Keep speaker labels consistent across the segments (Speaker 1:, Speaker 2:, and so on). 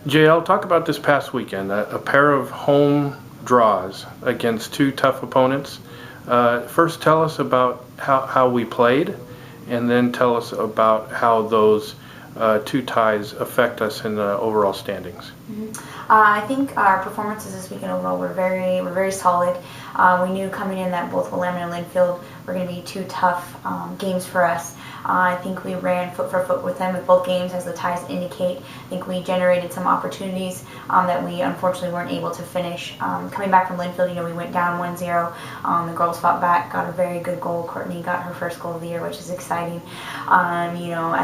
Speaker 1: JL, talk about this past weekend, a pair of home draws against two tough opponents. First, tell us about how we played, and then tell us about how those two ties affect us in the overall standings.
Speaker 2: I think our performances this weekend overall were very solid. We knew coming in that both Willamette and Linfield were going to be two tough games for us. I think we ran foot for foot with them with both games, as the ties indicate. I think we generated some opportunities that we unfortunately weren't able to finish. Coming back from Linfield, we went down 1-0. The girls fought back, got a very good goal. Courtney got her first goal of the year, which is exciting. At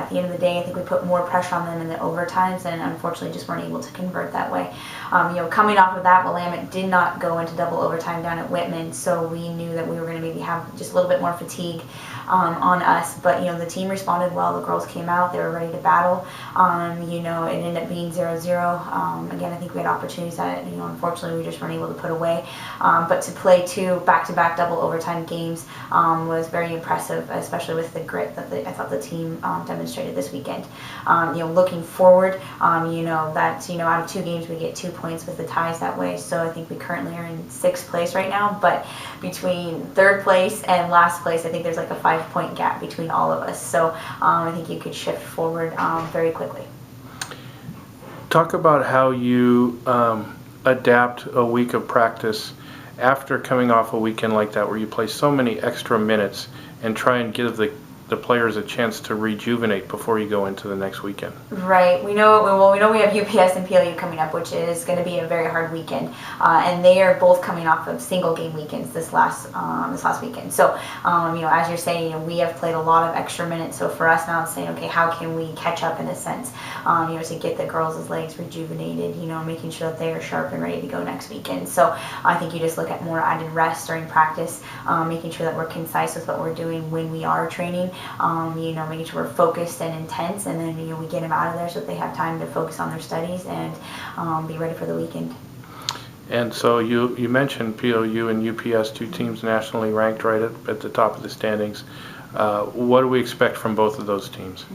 Speaker 2: the end of the day, I think we put more pressure on them in the overtimes, and unfortunately just weren't able to convert that way. Coming off of that, Willamette did not go into double overtime down at Whitman, so we knew that we were going to maybe have just a little bit more fatigue on us. But the team responded well. The girls came out; they were ready to battle. It ended up being 0-0. Again, I think we had opportunities that unfortunately we just weren't able to put away. But to play two back-to-back double overtime games was very impressive, especially with the grit that I thought the team demonstrated this weekend. Looking forward, that out of two games we get 2 points with the ties that way. So I think we currently are in 6th place right now. But between 3rd place and last place, I think there's like a 5-point gap between all of us. So I think you could shift forward very quickly.
Speaker 1: Talk about how you adapt a week of practice after coming off a weekend like that where you play so many extra minutes and try and give the players a chance to rejuvenate before you go into the next weekend.
Speaker 2: Right. We know we have UPS and PLU coming up, which is going to be a very hard weekend, and they are both coming off of single game weekends this last weekend. So as you're saying, we have played a lot of extra minutes. So for us now, it's saying, okay, how can we catch up in a sense, to get the girls' legs rejuvenated, making sure that they are sharp and ready to go next weekend. So I think you just look at more added rest during practice, making sure that we're concise with what we're doing when we are training. Making sure we're focused and intense, and then we get them out of there so that they have time to focus on their studies and be ready for the weekend.
Speaker 1: And so you mentioned PLU and UPS, two teams nationally ranked right at the top of the standings. What do we expect from both of those teams?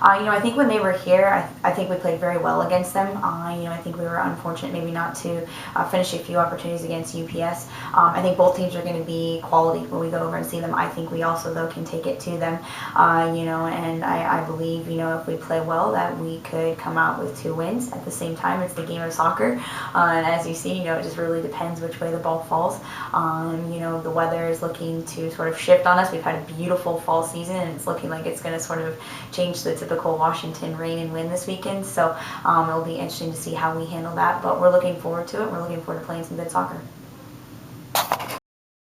Speaker 2: I think when they were here, I think we played very well against them. I think we were unfortunate maybe not to finish a few opportunities against UPS. I think both teams are going to be quality when we go over and see them. I think we also, though, can take it to them, and I believe, if we play well, that we could come out with 2 wins. At the same time, it's the game of soccer, and as you see, it just really depends which way the ball falls. The weather is looking to sort of shift on us. We've had a beautiful fall season, and it's looking like it's going to sort of change the typical Washington rain and wind this weekend. So it'll be interesting to see how we handle that, but we're looking forward to it. We're looking forward to playing some good soccer.